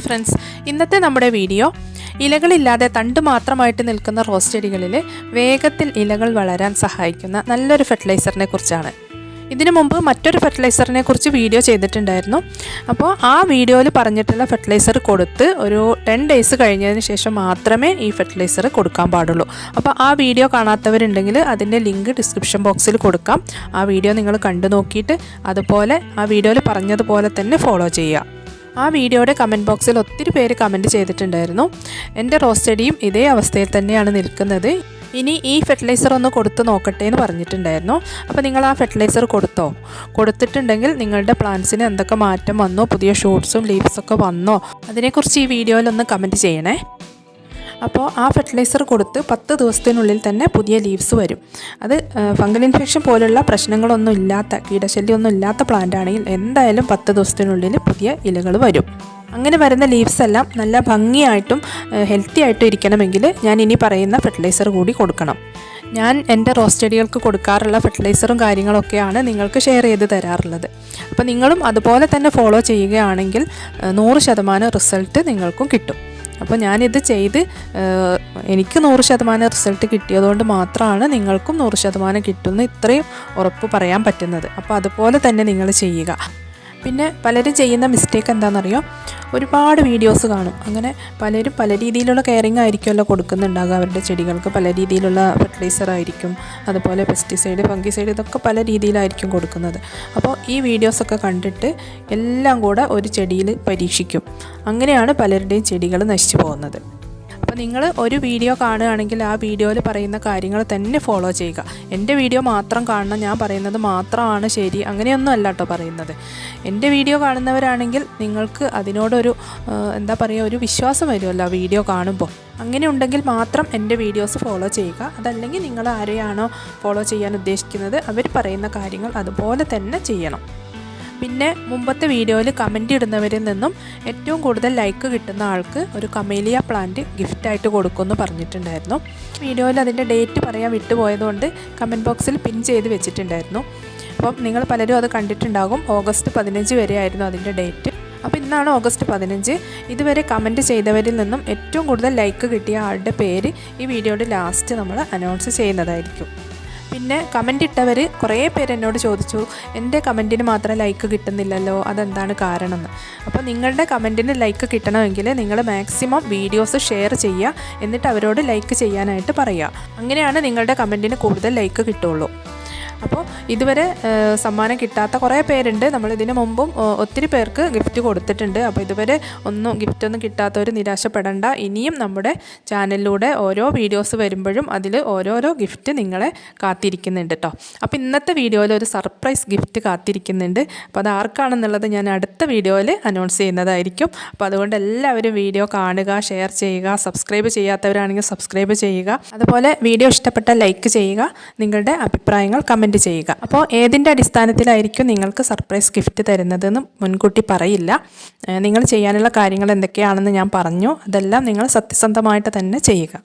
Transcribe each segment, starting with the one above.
Friends, ഇന്നത്തെ നമ്മുടെ video ഇലകളില്ലാതെ തണ്ട് മാത്രമായിട്ട് നിൽക്കുന്ന റോസ് ചെടികളിൽ വേഗത്തിൽ ഇലകൾ വളരാൻ സഹായിക്കുന്ന നല്ലൊരു ഫെർട്ടിലൈസറിനെ കുറിച്ചാണ്. ഇതിനു മുമ്പ് മറ്റൊരു ഫെർട്ടിലൈസറിനെ കുറിച്ച് വീഡിയോ ചെയ്തിട്ടുണ്ടായിരുന്നു. അപ്പോൾ ആ വീഡിയോയിൽ പറഞ്ഞിട്ടുള്ള ഫെർട്ടിലൈസർ കൊടുത്ത് ഒരു 10 ഡേയ്സ് കഴിഞ്ഞതിന് ശേഷം മാത്രമേ ഈ ഫെർട്ടിലൈസർ കൊടുക്കാൻ പാടുള്ളൂ. അപ്പോൾ ആ വീഡിയോ കാണാത്തവരുണ്ടെങ്കിൽ അതിൻ്റെ ലിങ്ക് ഡിസ്ക്രിപ്ഷൻ ബോക്സിൽ കൊടുക്കാം. ആ വീഡിയോ നിങ്ങൾ കണ്ടു നോക്കിയിട്ട് അതുപോലെ ആ വീഡിയോയിൽ പറഞ്ഞതുപോലെ തന്നെ ഫോളോ ചെയ്യുക. ആ വീഡിയോയുടെ കമൻറ്റ് ബോക്സിൽ ഒത്തിരി പേര് കമൻറ്റ് ചെയ്തിട്ടുണ്ടായിരുന്നു. എൻ്റെ റോസ് ചെടിയും ഇതേ അവസ്ഥയിൽ തന്നെയാണ് നിൽക്കുന്നത്, ഇനി ഈ ഫെർട്ടിലൈസർ ഒന്ന് കൊടുത്ത് നോക്കട്ടെ എന്ന് പറഞ്ഞിട്ടുണ്ടായിരുന്നു. അപ്പോൾ നിങ്ങൾ ആ ഫെർട്ടിലൈസർ കൊടുത്തിട്ടുണ്ടെങ്കിൽ നിങ്ങളുടെ പ്ലാന്റ്സിന് എന്തൊക്കെ മാറ്റം വന്നോ, പുതിയ ഷൂട്ട്സും ലീവ്സൊക്കെ വന്നോ, അതിനെക്കുറിച്ച് ഈ വീഡിയോയിലൊന്ന് കമൻറ്റ് ചെയ്യണേ. അപ്പോൾ ആ ഫെർട്ടിലൈസർ കൊടുത്ത് 10 ദിവസത്തിനുള്ളിൽ തന്നെ പുതിയ ലീവ്സ് വരും. അത് ഫംഗൽ ഇൻഫെക്ഷൻ പോലുള്ള പ്രശ്നങ്ങളൊന്നും ഇല്ലാത്ത, കീടശല്യമൊന്നും ഇല്ലാത്ത പ്ലാന്റ് ആണെങ്കിൽ എന്തായാലും 10 ദിവസത്തിനുള്ളിൽ പുതിയ ഇലകൾ വരും. അങ്ങനെ വരുന്ന ലീവ്സ് എല്ലാം നല്ല ഭംഗിയായിട്ടും ഹെൽത്തി ആയിട്ടും ഇരിക്കണമെങ്കിൽ ഞാൻ ഇനി പറയുന്ന ഫെർട്ടിലൈസർ കൂടി കൊടുക്കണം. ഞാൻ എൻ്റെ റോസ് ചെടികൾക്ക് കൊടുക്കാറുള്ള ഫെർട്ടിലൈസറും കാര്യങ്ങളൊക്കെയാണ് നിങ്ങൾക്ക് ഷെയർ ചെയ്ത് തരാറുള്ളത്. അപ്പോൾ നിങ്ങളും അതുപോലെ തന്നെ ഫോളോ ചെയ്യുകയാണെങ്കിൽ 100% റിസൾട്ട് നിങ്ങൾക്കും കിട്ടും. അപ്പോൾ ഞാനിത് ചെയ്ത് എനിക്ക് 100% റിസൾട്ട് കിട്ടിയതുകൊണ്ട് മാത്രമാണ് നിങ്ങൾക്കും 100% കിട്ടുമെന്ന് ഇത്രയും ഉറപ്പ് പറയാൻ പറ്റുന്നത്. അപ്പോൾ അതുപോലെ തന്നെ നിങ്ങൾ ചെയ്യുക. പിന്നെ പലരും ചെയ്യുന്ന മിസ്റ്റേക്ക് എന്താണെന്നറിയോ, ഒരുപാട് വീഡിയോസ് കാണും. അങ്ങനെ പലരും പല രീതിയിലുള്ള കെയറിങ് ആയിരിക്കുമല്ലോ കൊടുക്കുന്നുണ്ടാകുക. അവരുടെ ചെടികൾക്ക് പല രീതിയിലുള്ള ഫെർട്ടിലൈസർ ആയിരിക്കും, അതുപോലെ പെസ്റ്റിസൈഡ്, ഫംഗിസൈഡ്, ഇതൊക്കെ പല രീതിയിലായിരിക്കും കൊടുക്കുന്നത്. അപ്പോൾ ഈ വീഡിയോസൊക്കെ കണ്ടിട്ട് എല്ലാം കൂടെ ഒരു ചെടിയിൽ പരീക്ഷിക്കും. അങ്ങനെയാണ് പലരുടെയും ചെടികൾ നശിച്ചു പോകുന്നത്. അപ്പോൾ നിങ്ങൾ ഒരു വീഡിയോ കാണുകയാണെങ്കിൽ ആ വീഡിയോയിൽ പറയുന്ന കാര്യങ്ങൾ തന്നെ ഫോളോ ചെയ്യുക. എൻ്റെ വീഡിയോ മാത്രം കാണണം, ഞാൻ പറയുന്നത് മാത്രമാണ് ശരി, അങ്ങനെയൊന്നും അല്ല കേട്ടോ പറയുന്നത്. എൻ്റെ വീഡിയോ കാണുന്നവരാണെങ്കിൽ നിങ്ങൾക്ക് അതിനോടൊരു എന്താ പറയുക, ഒരു വിശ്വാസം വരുമല്ലോ വീഡിയോ കാണുമ്പോൾ. അങ്ങനെ ഉണ്ടെങ്കിൽ മാത്രം എൻ്റെ വീഡിയോസ് ഫോളോ ചെയ്യുക. അതല്ലെങ്കിൽ നിങ്ങൾ ആരെയാണോ ഫോളോ ചെയ്യാൻ ഉദ്ദേശിക്കുന്നത് അവർ പറയുന്ന കാര്യങ്ങൾ അതുപോലെ തന്നെ ചെയ്യണം. പിന്നെ മുമ്പത്തെ വീഡിയോയിൽ കമൻറ്റ് ഇടുന്നവരിൽ നിന്നും ഏറ്റവും കൂടുതൽ ലൈക്ക് കിട്ടുന്ന ആൾക്ക് ഒരു കമേലിയ പ്ലാന്റ് ഗിഫ്റ്റായിട്ട് കൊടുക്കുമെന്ന് പറഞ്ഞിട്ടുണ്ടായിരുന്നു. വീഡിയോയിൽ അതിൻ്റെ ഡേറ്റ് പറയാൻ വിട്ടുപോയതുകൊണ്ട് കമൻറ്റ് ബോക്സിൽ പിൻ ചെയ്ത് വെച്ചിട്ടുണ്ടായിരുന്നു. അപ്പം നിങ്ങൾ പലരും അത് കണ്ടിട്ടുണ്ടാകും. ഓഗസ്റ്റ് 15 വരെ ആയിരുന്നു അതിൻ്റെ ഡേറ്റ്. അപ്പോൾ ഇന്നാണ് ഓഗസ്റ്റ് 15. ഇതുവരെ കമൻറ്റ് ചെയ്തവരിൽ നിന്നും ഏറ്റവും കൂടുതൽ ലൈക്ക് കിട്ടിയ ആളുടെ പേര് ഈ വീഡിയോയുടെ ലാസ്റ്റ് നമ്മൾ അനൗൺസ് ചെയ്യുന്നതായിരിക്കും. പിന്നെ കമൻ്റ് ഇട്ടവർ കുറേ പേര് എന്നോട് ചോദിച്ചു, എൻ്റെ കമൻറ്റിന് മാത്രം ലൈക്ക് കിട്ടുന്നില്ലല്ലോ, അതെന്താണ് കാരണം എന്ന്. അപ്പോൾ നിങ്ങളുടെ കമൻറ്റിന് ലൈക്ക് കിട്ടണമെങ്കിൽ നിങ്ങൾ മാക്സിമം വീഡിയോസ് ഷെയർ ചെയ്യുക, എന്നിട്ട് അവരോട് ലൈക്ക് ചെയ്യാനായിട്ട് പറയുക. അങ്ങനെയാണ് നിങ്ങളുടെ കമൻറ്റിന് കൂടുതൽ ലൈക്ക് കിട്ടുള്ളൂ. അപ്പോൾ ഇതുവരെ സമ്മാനം കിട്ടാത്ത കുറേ പേരുണ്ട്. നമ്മളിതിന് മുമ്പും ഒത്തിരി പേർക്ക് ഗിഫ്റ്റ് കൊടുത്തിട്ടുണ്ട്. അപ്പോൾ ഇതുവരെ ഗിഫ്റ്റൊന്നും കിട്ടാത്തവർ നിരാശപ്പെടേണ്ട. ഇനിയും നമ്മുടെ ചാനലിലൂടെ ഓരോ വീഡിയോസ് വരുമ്പോഴും അതിൽ ഓരോരോ ഗിഫ്റ്റ് നിങ്ങളെ കാത്തിരിക്കുന്നുണ്ട് കേട്ടോ. അപ്പോൾ ഇന്നത്തെ വീഡിയോയിൽ ഒരു സർപ്രൈസ് ഗിഫ്റ്റ് കാത്തിരിക്കുന്നുണ്ട്. അപ്പോൾ അത് ആർക്കാണെന്നുള്ളത് ഞാൻ അടുത്ത വീഡിയോയിൽ അനൗൺസ് ചെയ്യുന്നതായിരിക്കും. അപ്പോൾ അതുകൊണ്ട് എല്ലാവരും വീഡിയോ കാണുക, ഷെയർ ചെയ്യുക, സബ്സ്ക്രൈബ് ചെയ്യാത്തവരാണെങ്കിൽ സബ്സ്ക്രൈബ് ചെയ്യുക. അതുപോലെ വീഡിയോ ഇഷ്ടപ്പെട്ടാൽ ലൈക്ക് ചെയ്യുക, നിങ്ങളുടെ അഭിപ്രായങ്ങൾ കമൻറ്റ് ചെയ്യുക. അപ്പോൾ ഏതിൻ്റെ അടിസ്ഥാനത്തിലായിരിക്കും നിങ്ങൾക്ക് സർപ്രൈസ് ഗിഫ്റ്റ് തരുന്നതെന്ന് മുൻകൂട്ടി പറയില്ല. നിങ്ങൾ ചെയ്യാനുള്ള കാര്യങ്ങൾ എന്തൊക്കെയാണെന്ന് ഞാൻ പറഞ്ഞു. അതെല്ലാം നിങ്ങൾ സത്യസന്ധമായിട്ട് തന്നെ ചെയ്യുക.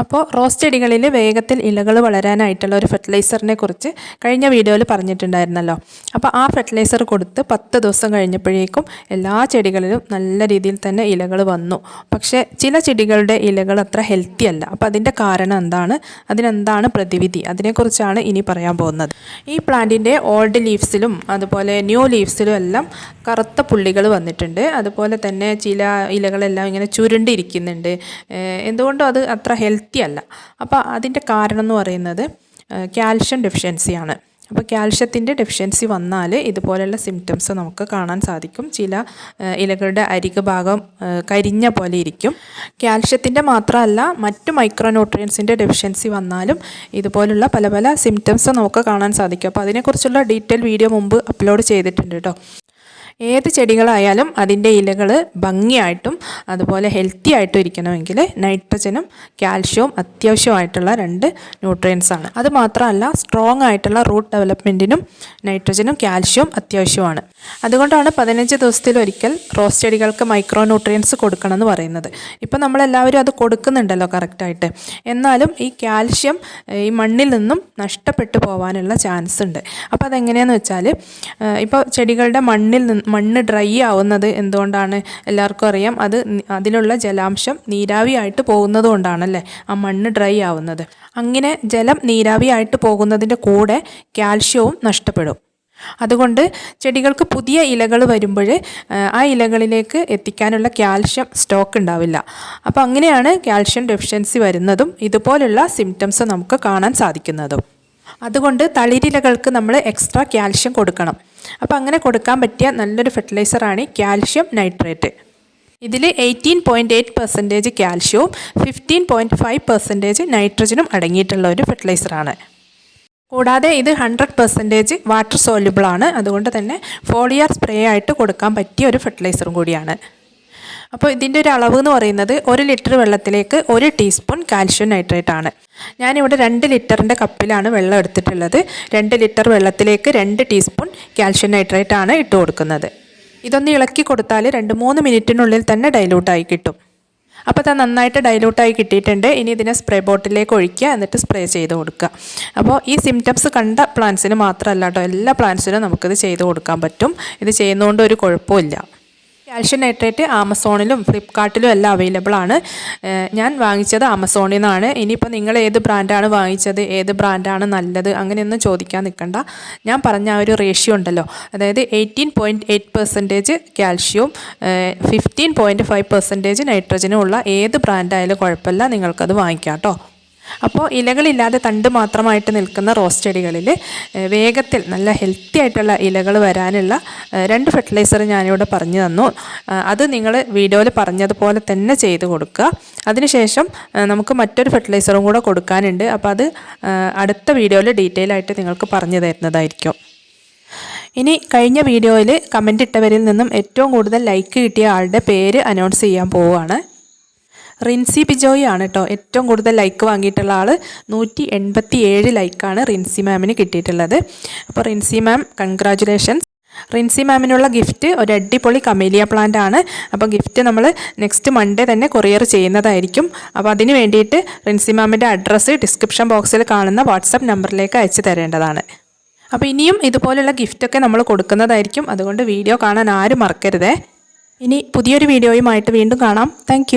അപ്പോൾ റോസ് ചെടികളിൽ വേഗത്തിൽ ഇലകൾ വളരാനായിട്ടുള്ള ഒരു ഫെർട്ടിലൈസറിനെ കുറിച്ച് കഴിഞ്ഞ വീഡിയോയിൽ പറഞ്ഞിട്ടുണ്ടായിരുന്നല്ലോ. അപ്പോൾ ആ ഫെർട്ടിലൈസർ കൊടുത്ത് 10 ദിവസം കഴിഞ്ഞപ്പോഴേക്കും എല്ലാ ചെടികളിലും നല്ല രീതിയിൽ തന്നെ ഇലകൾ വന്നു. പക്ഷേ ചില ചെടികളുടെ ഇലകൾ അത്ര ഹെൽത്തി അല്ല. അപ്പോൾ അതിൻ്റെ കാരണം എന്താണ്, അതിനെന്താണ് പ്രതിവിധി, അതിനെക്കുറിച്ചാണ് ഇനി പറയാൻ പോകുന്നത്. ഈ പ്ലാന്റിൻ്റെ ഓൾഡ് ലീവ്സിലും അതുപോലെ ന്യൂ ലീവ്സിലും എല്ലാം കറുത്ത പുള്ളികൾ വന്നിട്ടുണ്ട്. അതുപോലെ തന്നെ ചില ഇലകളെല്ലാം ഇങ്ങനെ ചുരുണ്ടിരിക്കുന്നുണ്ട്. എന്തുകൊണ്ടും അത് അത്ര ഹെൽത്തി അല്ല. അപ്പോൾ അതിൻ്റെ കാരണം എന്ന് പറയുന്നത് കാൽഷ്യം ഡെഫിഷ്യൻസിയാണ്. അപ്പോൾ കാൽഷ്യത്തിൻ്റെ ഡെഫിഷ്യൻസി വന്നാൽ ഇതുപോലെയുള്ള സിംറ്റംസ് നമുക്ക് കാണാൻ സാധിക്കും. ചില ഇലകളുടെ അരികു ഭാഗം കരിഞ്ഞ പോലെ ഇരിക്കും. കാൽഷ്യത്തിൻ്റെ മാത്രമല്ല, മറ്റു മൈക്രോന്യൂട്രിയൻസിൻ്റെ ഡെഫിഷ്യൻസി വന്നാലും ഇതുപോലുള്ള പല പല സിംറ്റംസ് നമുക്ക് കാണാൻ സാധിക്കും. അപ്പോൾ അതിനെക്കുറിച്ചുള്ള ഡീറ്റെയിൽ വീഡിയോ മുമ്പ് അപ്ലോഡ് ചെയ്തിട്ടുണ്ട് കേട്ടോ. ഏത് ചെടികളായാലും അതിൻ്റെ ഇലകൾ ഭംഗിയായിട്ടും അതുപോലെ ഹെൽത്തി ആയിട്ടും ഇരിക്കണമെങ്കിൽ നൈട്രജനും കാൽഷ്യവും അത്യാവശ്യമായിട്ടുള്ള 2 ന്യൂട്രിയൻസാണ്. അത് മാത്രമല്ല, സ്ട്രോങ് ആയിട്ടുള്ള റൂട്ട് ഡെവലപ്മെൻറ്റിനും നൈട്രജനും കാൽഷ്യവും അത്യാവശ്യമാണ്. അതുകൊണ്ടാണ് 15 ദിവസത്തിലൊരിക്കൽ റോസ് ചെടികൾക്ക് മൈക്രോ ന്യൂട്രിയൻസ് കൊടുക്കണമെന്ന് പറയുന്നത്. ഇപ്പം നമ്മളെല്ലാവരും അത് കൊടുക്കുന്നുണ്ടല്ലോ കറക്റ്റായിട്ട്. എന്നാലും ഈ കാൽഷ്യം ഈ മണ്ണിൽ നിന്നും നഷ്ടപ്പെട്ടു പോകാനുള്ള ചാൻസ് ഉണ്ട്. അപ്പോൾ അതെങ്ങനെയാണെന്ന് വെച്ചാൽ, ഇപ്പോൾ ചെടികളുടെ മണ്ണ് ഡ്രൈ ആവുന്നത് എന്തുകൊണ്ടാണ്? എല്ലാവർക്കും അറിയാം, അതിലുള്ള ജലാംശം നീരാവിയായിട്ട് പോകുന്നത് കൊണ്ടാണല്ലേ ആ മണ്ണ് ഡ്രൈ ആവുന്നത്. അങ്ങനെ ജലം നീരാവിയായിട്ട് പോകുന്നതിൻ്റെ കൂടെ കാൽഷ്യവും നഷ്ടപ്പെടും. അതുകൊണ്ട് ചെടികൾക്ക് പുതിയ ഇലകൾ വരുമ്പോൾ ആ ഇലകളിലേക്ക് എത്തിക്കാനുള്ള കാൽഷ്യം സ്റ്റോക്ക് ഉണ്ടാവില്ല. അപ്പോൾ അങ്ങനെയാണ് കാൽഷ്യം ഡെഫിഷ്യൻസി വരുന്നതും ഇതുപോലുള്ള സിംറ്റംസ് നമുക്ക് കാണാൻ സാധിക്കുന്നതും. അതുകൊണ്ട് തളിരിലകൾക്ക് നമ്മൾ എക്സ്ട്രാ കാൽഷ്യം കൊടുക്കണം. അപ്പോൾ അങ്ങനെ കൊടുക്കാൻ പറ്റിയ നല്ലൊരു ഫെർട്ടിലൈസറാണ് കാൽഷ്യം നൈട്രേറ്റ്. ഇതിൽ 18.8% കാൽഷ്യവും 15.5% നൈട്രജനും അടങ്ങിയിട്ടുള്ള ഒരു ഫെർട്ടിലൈസറാണ്. കൂടാതെ ഇത് 100% വാട്ടർ സോല്യുബിൾ ആണ്. അതുകൊണ്ട് തന്നെ ഫോളിയർ സ്പ്രേ ആയിട്ട് കൊടുക്കാൻ പറ്റിയ ഒരു ഫെർട്ടിലൈസറും കൂടിയാണ്. അപ്പോൾ ഇതിൻ്റെ ഒരു അളവ് എന്ന് പറയുന്നത് 1 ലിറ്റർ വെള്ളത്തിലേക്ക് 1 ടീസ്പൂൺ കാൽഷ്യം നൈട്രേറ്റ് ആണ്. ഞാനിവിടെ 2 ലിറ്ററിൻ്റെ കപ്പിലാണ് വെള്ളം എടുത്തിട്ടുള്ളത്. 2 ലിറ്റർ വെള്ളത്തിലേക്ക് 2 ടീസ്പൂൺ കാൽഷ്യം നൈട്രേറ്റ് ആണ് ഇട്ട് കൊടുക്കുന്നത്. ഇതൊന്ന് ഇളക്കി കൊടുത്താൽ 2-3 മിനിറ്റിനുള്ളിൽ തന്നെ ഡൈലൂട്ടായി കിട്ടും. അപ്പോൾ അത് നന്നായിട്ട് ഡൈലൂട്ടായി കിട്ടിയിട്ടുണ്ട്. ഇനി ഇതിനെ സ്പ്രേ ബോട്ടിലേക്ക് ഒഴിക്കുക, എന്നിട്ട് സ്പ്രേ ചെയ്ത് കൊടുക്കുക. അപ്പോൾ ഈ സിംറ്റംസ് കണ്ട പ്ലാന്റ്സിന് മാത്രമല്ല കേട്ടോ, എല്ലാ പ്ലാന്റ്സിനും നമുക്കിത് ചെയ്ത് കൊടുക്കാൻ പറ്റും. ഇത് ചെയ്യുന്നതുകൊണ്ട് ഒരു കുഴപ്പമില്ല. കാൽഷ്യം നൈട്രേറ്റ് ആമസോണിലും ഫ്ലിപ്കാർട്ടിലും എല്ലാം അവൈലബിൾ ആണ്. ഞാൻ വാങ്ങിച്ചത് ആമസോണിൽ നിന്നാണ്. ഇനിയിപ്പോൾ നിങ്ങൾ ഏത് ബ്രാൻഡാണ് വാങ്ങിച്ചത്, ഏത് ബ്രാൻഡാണ് നല്ലത്, അങ്ങനെയൊന്നും ചോദിക്കാൻ നിൽക്കണ്ട. ഞാൻ പറഞ്ഞ ആ ഒരു റേഷ്യോ ഉണ്ടല്ലോ, അതായത് 18.8% കാൽഷ്യവും 15.5% നൈട്രജനും ഉള്ള ഏത് ബ്രാൻഡായാലും കുഴപ്പമില്ല, നിങ്ങൾക്കത് വാങ്ങിക്കാം കേട്ടോ. അപ്പോൾ ഇലകളില്ലാതെ തണ്ട് മാത്രമായിട്ട് നിൽക്കുന്ന റോസ് ചെടികളിൽ വേഗത്തിൽ നല്ല ഹെൽത്തി ആയിട്ടുള്ള ഇലകൾ വരാനുള്ള 2 ഫെർട്ടിലൈസർ ഞാനിവിടെ പറഞ്ഞു തന്നു. അത് നിങ്ങൾ വീഡിയോയിൽ പറഞ്ഞതുപോലെ തന്നെ ചെയ്ത് കൊടുക്കുക. അതിനുശേഷം നമുക്ക് മറ്റൊരു ഫെർട്ടിലൈസറും കൂടെ കൊടുക്കാനുണ്ട്. അപ്പോൾ അത് അടുത്ത വീഡിയോയിൽ ഡീറ്റെയിൽ ആയിട്ട് നിങ്ങൾക്ക് പറഞ്ഞു തരുന്നതായിരിക്കും. ഇനി കഴിഞ്ഞ വീഡിയോയിൽ കമൻ്റ് ഇട്ടവരിൽ നിന്നും ഏറ്റവും കൂടുതൽ ലൈക്ക് കിട്ടിയ ആളുടെ പേര് അനൗൺസ് ചെയ്യാൻ പോവുകയാണ്. റിൻസി ബിജോയി ആണ് കേട്ടോ ഏറ്റവും കൂടുതൽ ലൈക്ക് വാങ്ങിയിട്ടുള്ള ആൾ. 187 ലൈക്കാണ് റിൻസി മാമിന് കിട്ടിയിട്ടുള്ളത്. അപ്പോൾ റിൻസി മാം കൺഗ്രാജുലേഷൻസ്. റിൻസി മാമിനുള്ള ഗിഫ്റ്റ് ഒരു അടിപൊളി കമേലിയ പ്ലാന്റ് ആണ്. അപ്പോൾ ഗിഫ്റ്റ് നമ്മൾ നെക്സ്റ്റ് മൺഡേ തന്നെ കൊറിയർ ചെയ്യുന്നതായിരിക്കും. അപ്പോൾ അതിന് വേണ്ടിയിട്ട് റിൻസി മാമിൻ്റെ അഡ്രസ്സ് ഡിസ്ക്രിപ്ഷൻ ബോക്സിൽ കാണുന്ന വാട്സപ്പ് നമ്പറിലേക്ക് അയച്ചു തരേണ്ടതാണ്. അപ്പോൾ ഇനിയും ഇതുപോലുള്ള ഗിഫ്റ്റൊക്കെ നമ്മൾ കൊടുക്കുന്നതായിരിക്കും. അതുകൊണ്ട് വീഡിയോ കാണാൻ ആരും മറക്കരുതേ. ഇനി പുതിയൊരു വീഡിയോയുമായിട്ട് വീണ്ടും കാണാം. താങ്ക്